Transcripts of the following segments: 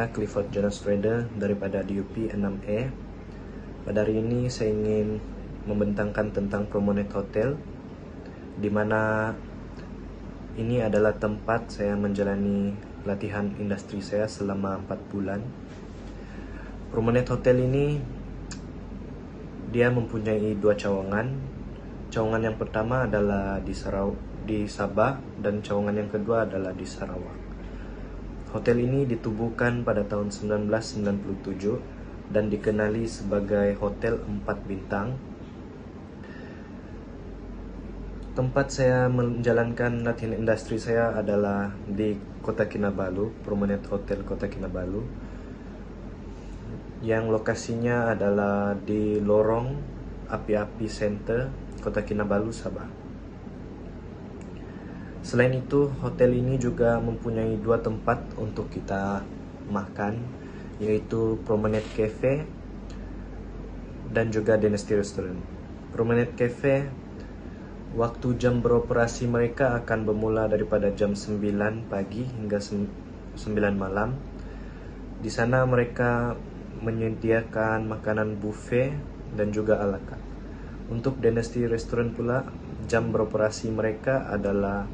saya Clifford Jonas Trader daripada DUP 6E. Pada hari ini saya ingin membentangkan tentang Promenade Hotel, di mana ini adalah tempat saya menjalani latihan industri saya selama 4 bulan. Promenade Hotel ini dia mempunyai 2 cawangan. Cawangan yang pertama adalah di Sabah dan cawangan yang kedua adalah di Sarawak. Hotel ini ditubuhkan pada tahun 1997 dan dikenali sebagai Hotel 4 Bintang. Tempat saya menjalankan latihan industri saya adalah di Kota Kinabalu, Promenade Hotel Kota Kinabalu, yang lokasinya adalah di lorong Api-Api Center, Kota Kinabalu, Sabah. Selain itu, hotel ini juga mempunyai 2 tempat untuk kita makan, yaitu Promenade Cafe dan juga Dynasty Restaurant. Promenade Cafe, waktu jam beroperasi mereka akan bermula daripada jam 9 pagi hingga 9 malam. Di sana mereka menyediakan makanan buffet dan juga ala carte. Untuk Dynasty Restaurant pula, jam beroperasi mereka adalah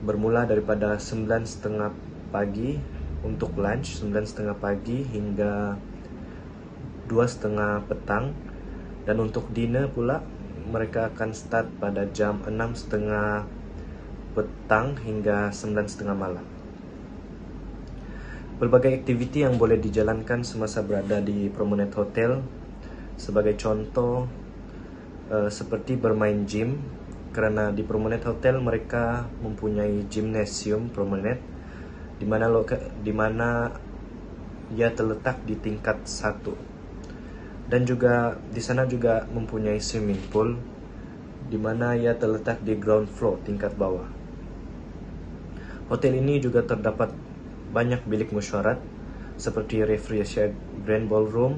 bermula daripada 9.30 pagi untuk lunch, 9.30 pagi hingga 2.30 petang. Dan untuk dinner pula, mereka akan start pada jam 6.30 petang hingga 9.30 malam. Berbagai aktiviti yang boleh dijalankan semasa berada di Promenade Hotel, sebagai contoh seperti bermain gym, karena di Promenade Hotel mereka mempunyai gymnasium Promenade, di mana ia terletak di tingkat 1, dan juga di sana juga mempunyai swimming pool, di mana ia terletak di ground floor, tingkat bawah. Hotel ini juga terdapat banyak bilik mesyuarat seperti Refresher Grand Ballroom,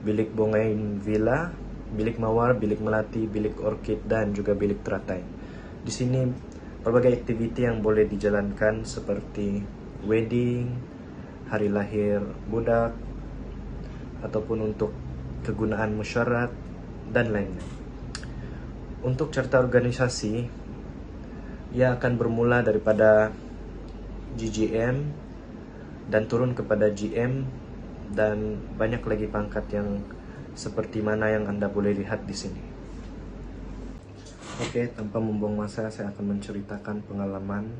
bilik Bongain Villa, bilik Mawar, bilik Melati, bilik Orchid, dan juga bilik Teratai. Di sini berbagai aktiviti yang boleh dijalankan seperti wedding, hari lahir budak, ataupun untuk kegunaan mesyuarat, dan lainnya. Untuk carta organisasi, ia akan bermula daripada GGM dan turun kepada GM, dan banyak lagi pangkat yang seperti mana yang Anda boleh lihat di sini. Oke, tanpa membuang masa, saya akan menceritakan pengalaman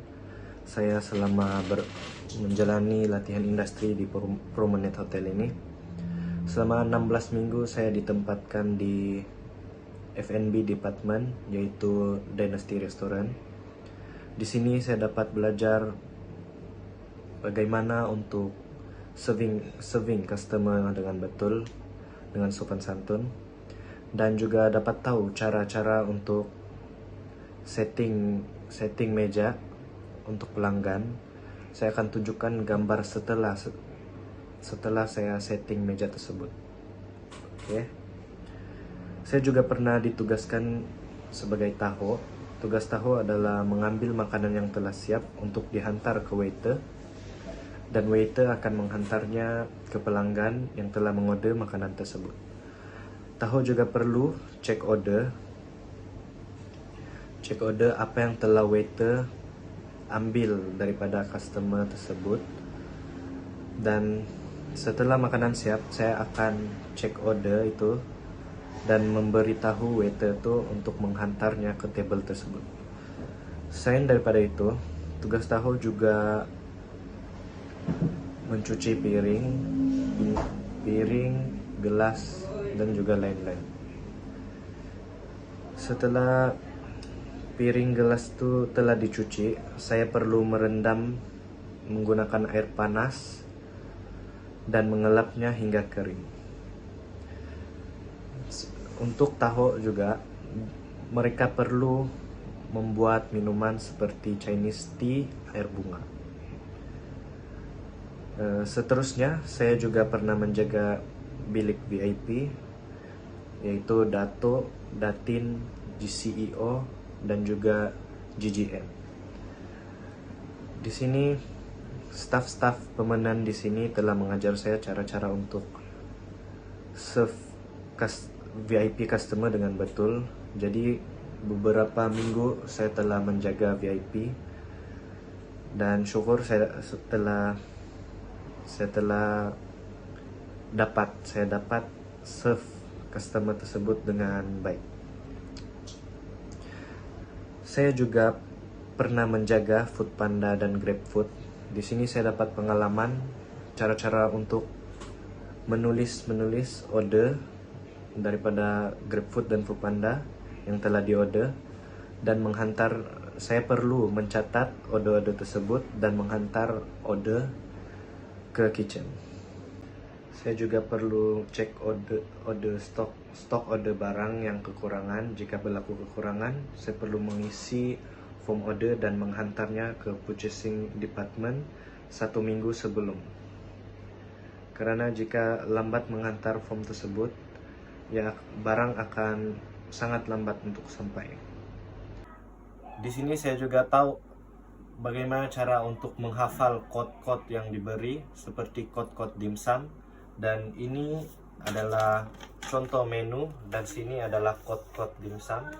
saya selama menjalani latihan industri di Promenade Hotel ini. Selama 16 minggu saya ditempatkan di F&B Department, yaitu Dynasty Restaurant. Di sini saya dapat belajar bagaimana untuk serving customer dengan betul, dengan sopan santun, dan juga dapat tahu cara-cara untuk setting meja untuk pelanggan. Saya akan tunjukkan gambar setelah saya setting meja tersebut. Oke. Saya juga pernah ditugaskan sebagai taho. Tugas taho adalah mengambil makanan yang telah siap untuk dihantar ke waiter, dan waiter akan menghantarnya ke pelanggan yang telah mengorder makanan tersebut. Tahu juga perlu cek order apa yang telah waiter ambil daripada customer tersebut. Dan setelah makanan siap, saya akan cek order itu dan memberitahu waiter itu untuk menghantarnya ke table tersebut. Selain daripada itu, tugas tahu juga mencuci piring, gelas, dan juga lain-lain. Setelah piring gelas itu telah dicuci, saya perlu merendam menggunakan air panas dan mengelapnya hingga kering. Untuk tahu juga, mereka perlu membuat minuman seperti Chinese tea, air bunga. Seterusnya, saya juga pernah menjaga bilik VIP, yaitu Dato, Datin, GCEO, dan juga GGM. Di sini Staff-staff pemenan di sini telah mengajar saya cara-cara untuk serve VIP customer dengan betul. Jadi beberapa minggu saya telah menjaga VIP dan syukur saya dapat serve customer tersebut dengan baik. Saya juga pernah menjaga Foodpanda dan GrabFood. Di sini saya dapat pengalaman cara-cara untuk menulis order daripada GrabFood dan Foodpanda yang telah diorder dan menghantar. Saya perlu mencatat order tersebut dan menghantar order ke kitchen. Saya juga perlu cek stok order barang yang kekurangan. Jika berlaku kekurangan, saya perlu mengisi form order dan menghantarnya ke purchasing department 1 minggu sebelum. Karena jika lambat menghantar form tersebut, ya barang akan sangat lambat untuk sampai. Di sini saya juga tahu bagaimana cara untuk menghafal kod-kod yang diberi, seperti kod-kod dimsum. Dan ini adalah contoh menu dan sini adalah kod-kod dimsum.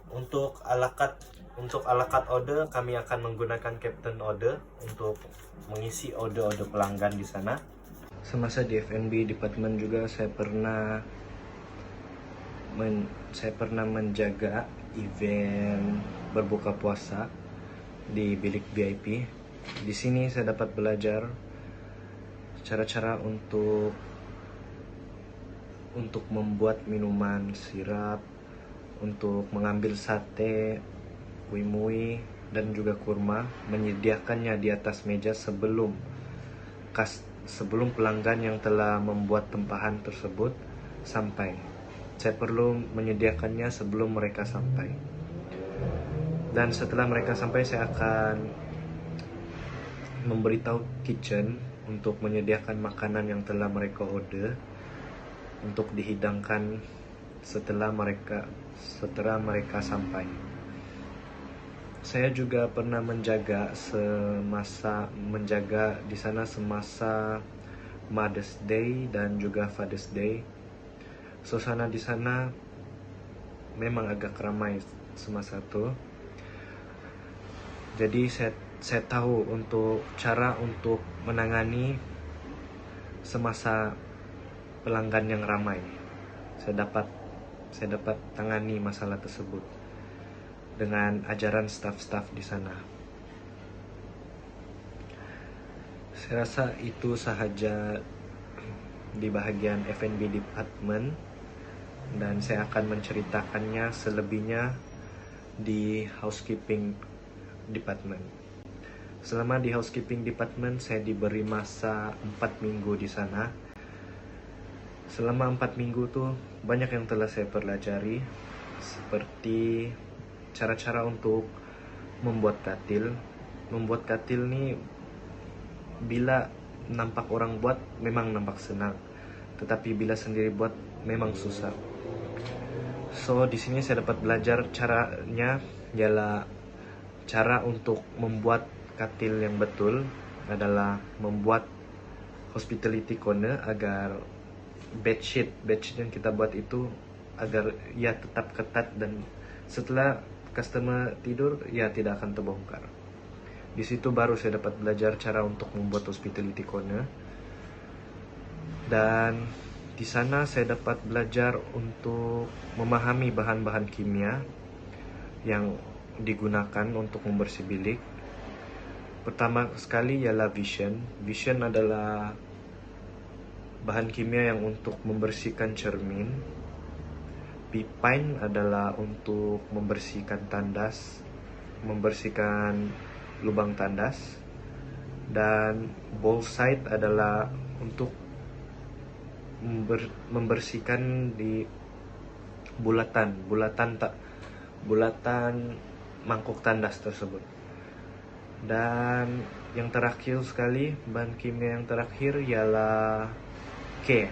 Untuk ala carte order, kami akan menggunakan Captain Order untuk mengisi order pelanggan di sana. Semasa di F&B department juga saya pernah menjaga event berbuka puasa di bilik VIP. Di sini saya dapat belajar cara-cara untuk membuat minuman sirap, untuk mengambil sate, mui-mui, dan juga kurma, menyediakannya di atas meja sebelum pelanggan yang telah membuat tempahan tersebut sampai. Saya perlu menyediakannya sebelum mereka sampai. Dan setelah mereka sampai, saya akan memberitahu kitchen untuk menyediakan makanan yang telah mereka order untuk dihidangkan setelah mereka sampai. Saya juga pernah menjaga di sana semasa Mother's Day dan juga Father's Day. Suasana di sana memang agak ramai semasa itu. Jadi saya tahu cara untuk menangani semasa pelanggan yang ramai. Saya dapat tangani masalah tersebut dengan ajaran staff-staff di sana. Saya rasa itu sahaja di bahagian F&B department, dan saya akan menceritakannya selebihnya di housekeeping department. Selama di housekeeping department, saya diberi masa 4 minggu di sana. Selama 4 minggu tuh banyak yang telah saya pelajari, seperti cara-cara untuk membuat katil. Membuat katil nih, bila nampak orang buat memang nampak senang, tetapi bila sendiri buat memang susah. So di sini saya dapat belajar caranya, ialah cara untuk membuat katil yang betul adalah membuat hospitality corner agar bedsheet yang kita buat itu agar ia tetap ketat dan setelah customer tidur ia tidak akan terbongkar. Di situ baru saya dapat belajar cara untuk membuat hospitality corner. Dan di sana saya dapat belajar untuk memahami bahan-bahan kimia yang digunakan untuk membersih bilik. Pertama sekali ialah Vision. Vision adalah bahan kimia yang untuk membersihkan cermin. Pipine adalah untuk membersihkan tandas, membersihkan lubang tandas. Dan Bowlside adalah untuk membersihkan di bulatan mangkuk tandas tersebut. Dan yang terakhir sekali, bahan kimia yang terakhir ialah K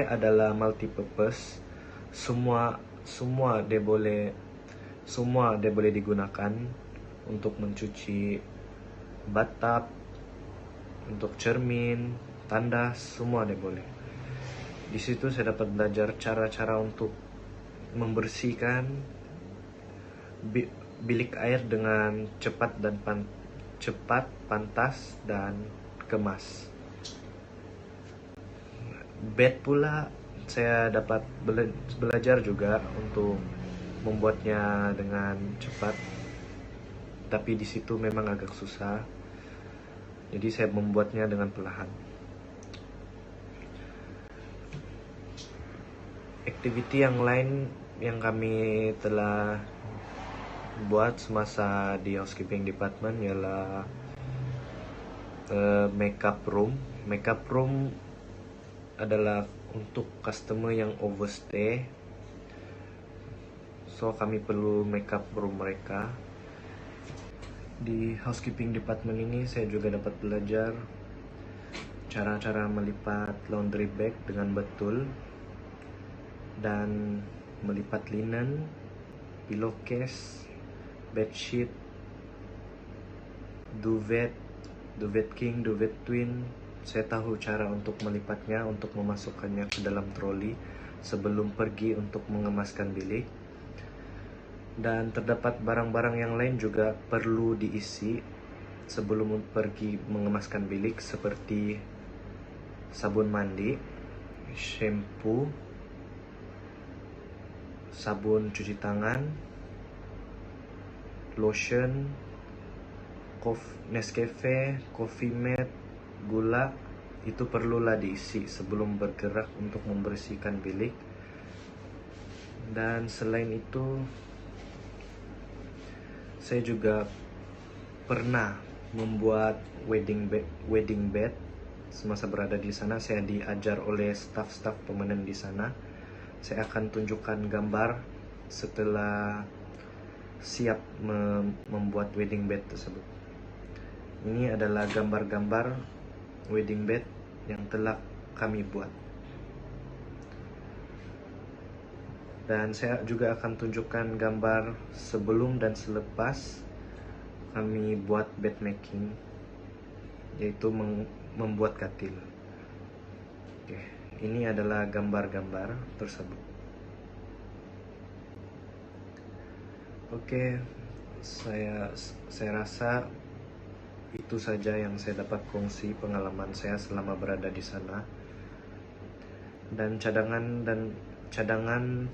adalah multipurpose. Semua dia boleh digunakan untuk mencuci bathtub, untuk cermin, tandas, semua deh boleh. Di situ saya dapat belajar cara-cara untuk membersihkan bilik air dengan cepat, pantas, dan kemas. Bed pula saya dapat belajar juga untuk membuatnya dengan cepat, tapi di situ memang agak susah. Jadi saya membuatnya dengan perlahan. Activity yang lain yang kami telah buat semasa di housekeeping department ialah makeup room. Makeup room adalah untuk customer yang overstay, so kami perlu makeup room mereka. Di housekeeping department ini saya juga dapat belajar cara-cara melipat laundry bag dengan betul, dan melipat linen, pillowcase, bedsheet, duvet king, duvet twin. Saya tahu cara untuk melipatnya, untuk memasukkannya ke dalam troli sebelum pergi untuk mengemaskan bilik. Dan terdapat barang-barang yang lain juga perlu diisi sebelum pergi mengemaskan bilik, seperti sabun mandi, shampoo, sabun cuci tangan, lotion, Nescafe, coffee mate, gula. Itu perlulah diisi sebelum bergerak untuk membersihkan bilik. Dan selain itu, saya juga pernah membuat wedding bed. Semasa berada di sana, saya diajar oleh staf-staf permanen di sana. Saya akan tunjukkan gambar setelah siap membuat wedding bed tersebut. Ini adalah gambar-gambar wedding bed yang telah kami buat. Dan saya juga akan tunjukkan gambar sebelum dan selepas kami buat bed making, yaitu membuat katil. Oke, ini adalah gambar-gambar tersebut. Oke, saya rasa itu saja yang saya dapat kongsi pengalaman saya selama berada di sana. Dan cadangan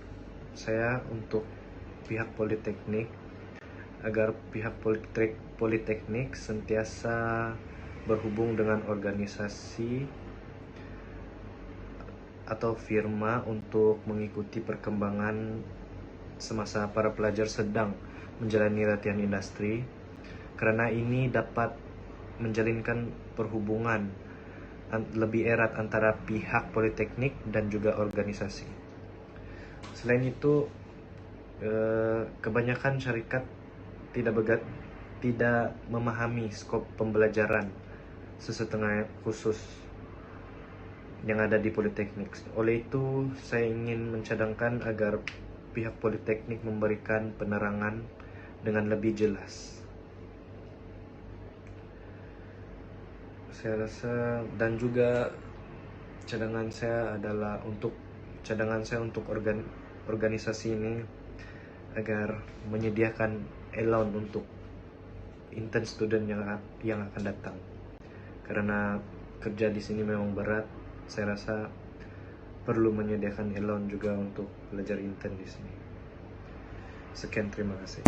saya untuk pihak politeknik, agar pihak politeknik sentiasa berhubung dengan organisasi atau firma untuk mengikuti perkembangan semasa para pelajar sedang menjalani latihan industri, karena ini dapat menjalinkan perhubungan lebih erat antara pihak politeknik dan juga organisasi. Selain itu, kebanyakan syarikat tidak memahami skop pembelajaran sesetengah khusus yang ada di politeknik. Oleh itu, saya ingin mencadangkan agar pihak politeknik memberikan penerangan dengan lebih jelas. Saya rasa, dan juga cadangan saya untuk organisasi ini agar menyediakan allowance untuk intern student yang akan datang, karena kerja di sini memang berat. Saya rasa perlu menyediakan allowance juga untuk belajar intern di sini. Sekian, terima kasih.